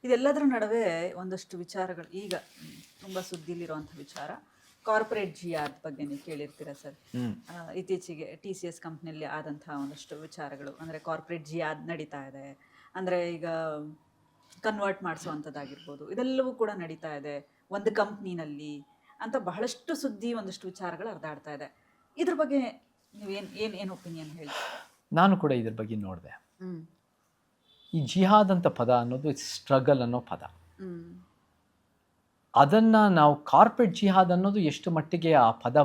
ಇದೆಲ್ಲದರ ನಡುವೆ ಒಂದಷ್ಟು ವಿಚಾರಗಳು ಈಗ ತುಂಬ ಸುದ್ದಿಲಿರುವಂಥ ವಿಚಾರ ಕಾರ್ಪೊರೇಟ್ ಜಿಯಾದ್ ಬಗ್ಗೆ ನೀವು ಕೇಳಿರ್ತೀರ ಸರ್. ಇತ್ತೀಚೆಗೆ TCS ಕಂಪ್ನಿಯಲ್ಲಿ ಆದಂಥ ಒಂದಷ್ಟು ವಿಚಾರಗಳು, ಅಂದರೆ ಕಾರ್ಪೊರೇಟ್ ಜಿಯಾದ್ ನಡೀತಾ ಇದೆ. ಅಂದರೆ ಈಗ ಕನ್ವರ್ಟ್ ಮಾಡಿಸುವಂಥದ್ದಾಗಿರ್ಬೋದು, ಇದೆಲ್ಲವೂ ಕೂಡ ನಡೀತಾ ಇದೆ ಒಂದು ಕಂಪ್ನಿನಲ್ಲಿ ಅಂತ ಬಹಳಷ್ಟು ಸುದ್ದಿ, ಒಂದಷ್ಟು ವಿಚಾರಗಳು ಹರಿದಾಡ್ತಾ ಇದೆ. ಇದ್ರ ಬಗ್ಗೆ ನೀವು ಏನು ಒಪಿನಿಯನ್ ಹೇಳಿ? ನಾನು ಕೂಡ ಇದ್ರ ಬಗ್ಗೆ ನೋಡಿದೆ. ಈ ಜಿಹಾದ್ ಅಂತ ಪದ ಅನ್ನೋದು ಸ್ಟ್ರಗಲ್ ಅನ್ನೋ ಪದ. ಅದನ್ನು ನಾವು ಕಾರ್ಪೊರೇಟ್ ಜಿಹಾದ್ ಅನ್ನೋದು ಎಷ್ಟು ಮಟ್ಟಿಗೆ ಆ ಪದ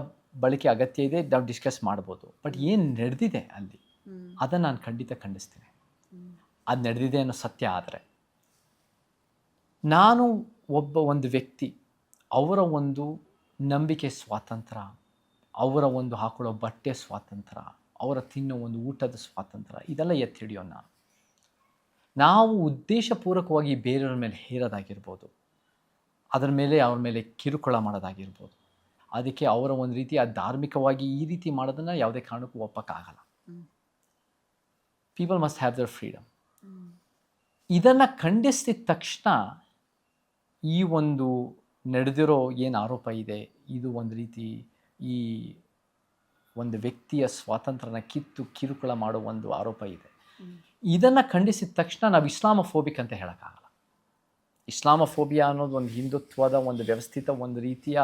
ಬಳಕೆ ಅಗತ್ಯ ಇದೆ ನಾವು ಡಿಸ್ಕಸ್ ಮಾಡ್ಬೋದು. ಬಟ್ ಏನು ನಡೆದಿದೆ ಅಲ್ಲಿ ಅದನ್ನು ನಾನು ಖಂಡಿತ ಖಂಡಿಸ್ತೀನಿ. ಅದು ನಡೆದಿದೆ ಅನ್ನೋ ಸತ್ಯ. ಆದರೆ ನಾನು ಒಂದು ವ್ಯಕ್ತಿ, ಅವರ ಒಂದು ನಂಬಿಕೆ ಸ್ವಾತಂತ್ರ್ಯ, ಅವರ ಒಂದು ಹಾಕೊಳ್ಳೋ ಬಟ್ಟೆ ಸ್ವಾತಂತ್ರ್ಯ, ಅವರ ತಿನ್ನೋ ಒಂದು ಊಟದ ಸ್ವಾತಂತ್ರ್ಯ, ಇದೆಲ್ಲ ಎತ್ತಿ ಹಿಡಿಯೋಣ. ನಾವು ಉದ್ದೇಶಪೂರ್ವಕವಾಗಿ ಬೇರೆಯವ್ರ ಮೇಲೆ ಹೇರೋದಾಗಿರ್ಬೋದು, ಅದರ ಮೇಲೆ ಅವ್ರ ಮೇಲೆ ಕಿರುಕುಳ ಮಾಡೋದಾಗಿರ್ಬೋದು, ಅದಕ್ಕೆ ಅವರ ಒಂದು ರೀತಿಯ ಧಾರ್ಮಿಕವಾಗಿ ಈ ರೀತಿ ಮಾಡೋದನ್ನು ಯಾವುದೇ ಕಾರಣಕ್ಕೂ ಒಪ್ಪಕ್ಕಾಗಲ್ಲ. People must have their freedom. ಇದನ್ನು ಖಂಡಿಸಿದ ತಕ್ಷಣ ಈ ಒಂದು ನಡೆದಿರೋ ಏನು ಆರೋಪ ಇದೆ, ಇದು ಒಂದು ರೀತಿ ಈ ಒಂದು ವ್ಯಕ್ತಿಯ ಸ್ವಾತಂತ್ರ್ಯನ ಕಿರುಕುಳ ಮಾಡೋ ಒಂದು ಆರೋಪ ಇದೆ. ಇದನ್ನು ಖಂಡಿಸಿದ ತಕ್ಷಣ ನಾವು ಇಸ್ಲಾಮೋಫೋಬಿಕ್ ಅಂತ ಹೇಳೋಕ್ಕಾಗಲ್ಲ. ಇಸ್ಲಾಮೋಫೋಬಿಯಾ ಅನ್ನೋದು ಒಂದು ಹಿಂದುತ್ವದ ಒಂದು ವ್ಯವಸ್ಥಿತ ಒಂದು ರೀತಿಯ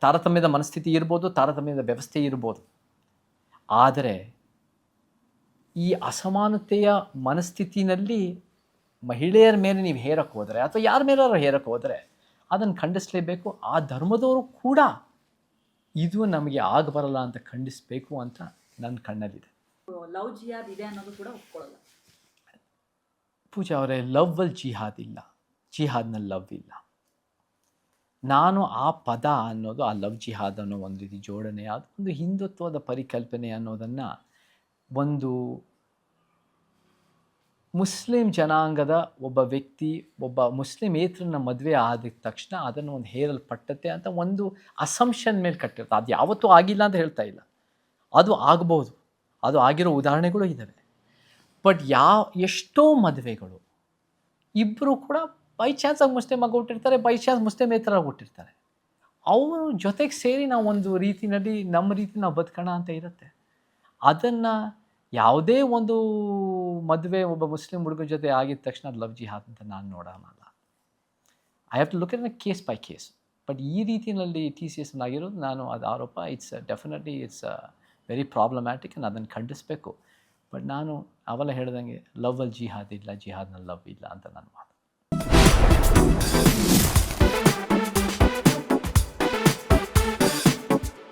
ತಾರತಮ್ಯದ ಮನಸ್ಥಿತಿ ಇರ್ಬೋದು, ತಾರತಮ್ಯದ ವ್ಯವಸ್ಥೆ ಇರ್ಬೋದು. ಆದರೆ ಈ ಅಸಮಾನತೆಯ ಮನಸ್ಥಿತಿನಲ್ಲಿ ಮಹಿಳೆಯರ ಮೇಲೆ ನೀವು ಹೇರಕ್ಕೆ ಹೋದರೆ ಅಥವಾ ಯಾರ ಮೇಲಾದ್ರೂ ಹೇರಕ್ಕೆ ಹೋದರೆ ಅದನ್ನು ಖಂಡಿಸಲೇಬೇಕು. ಆ ಧರ್ಮದವರು ಕೂಡ ಇದು ನಮಗೆ ಆಗಬರಲ್ಲ ಅಂತ ಖಂಡಿಸಬೇಕು ಅಂತ ನನ್ನ ಕಣ್ಣಲ್ಲಿದೆ. ಲವ್ ಜಿಹಾದ್ ಇದೆ ಅನ್ನೋದು ಕೂಡ ಒಪ್ಕೊಳ್ಳಲ್ಲ ಪೂಜಾ ಅವರೇ. ಲವ್ವಲ್ಲಿ ಜಿಹಾದ್ ಇಲ್ಲ, ಜಿಹಾದ್ನಲ್ಲಿ ಲವ್ ಇಲ್ಲ. ನಾನು ಆ ಪದ ಅನ್ನೋದು, ಆ ಲವ್ ಜಿಹಾದ್ ಅನ್ನೋ ಒಂದು ರೀತಿ ಜೋಡಣೆ, ಅದು ಒಂದು ಹಿಂದುತ್ವದ ಪರಿಕಲ್ಪನೆ ಅನ್ನೋದನ್ನು ಒಂದು ಮುಸ್ಲಿಂ ಜನಾಂಗದ ಒಬ್ಬ ವ್ಯಕ್ತಿ, ಒಬ್ಬ ಮುಸ್ಲಿಮೇತರನ್ನ ಮದುವೆ ಆದ ತಕ್ಷಣ ಅದನ್ನು ಒಂದು ಹೇರಲ್ಪಟ್ಟತೆ ಅಂತ ಒಂದು ಅಸಂಪ್ಷನ್ ಮೇಲೆ ಕಟ್ಟಿರ್ತಾರೆ. ಅದು ಯಾವತ್ತೂ ಆಗಿಲ್ಲ ಅಂತ ಹೇಳ್ತಾ ಇಲ್ಲ, ಅದು ಆಗ್ಬೋದು, ಅದು ಆಗಿರೋ ಉದಾಹರಣೆಗಳು ಇದ್ದಾವೆ. ಬಟ್ ಎಷ್ಟೋ ಮದುವೆಗಳು ಇಬ್ಬರು ಕೂಡ ಬೈ ಚಾನ್ಸಾಗಿ ಮುಸ್ಲಿಮ್ ಆಗಿ ಹುಟ್ಟಿರ್ತಾರೆ, ಬೈ ಚಾನ್ಸ್ ಮುಸ್ಲಿಮೇತರಾಗಿ ಹುಟ್ಟಿರ್ತಾರೆ. ಅವರು ಜೊತೆಗೆ ಸೇರಿ ನಾವು ಒಂದು ರೀತಿಯಲ್ಲಿ ನಮ್ಮ ರೀತಿ ನಾವು ಬದುಕೋಣ ಅಂತ ಇರುತ್ತೆ. ಅದನ್ನು ಯಾವುದೇ ಒಂದು ಮದುವೆ ಒಬ್ಬ ಮುಸ್ಲಿಂ ಹುಡುಗನ ಜೊತೆ ಆಗಿದ ತಕ್ಷಣ ಅದು ಲವ್ ಜಿಹಾದ್ ಅಂತ ನಾನು ನೋಡೋಣಲ್ಲ. I have to look at case by case. But ಈ ರೀತಿಯಲ್ಲಿ TCS ಆಗಿರೋದು ನಾನು ಅದು ಆರೋಪ ಡೆಫಿನೆಟ್ಲಿ ಇಟ್ಸ್ ವೆರಿ ಪ್ರಾಬ್ಲಮ್ಯಾಟಿಕ್. ಅದನ್ನು ಖಂಡಿಸಬೇಕು. ಬಟ್ ನಾನು ಅವೆಲ್ಲ ಹೇಳ್ದಂಗೆ ಲವ್ವಲ್ಲಿ ಜಿಹಾದ್ ಇಲ್ಲ, ಜಿಹಾದ್ನಲ್ಲಿ ಲವ್ ಇಲ್ಲ ಅಂತ ನಾನು ಮಾತು.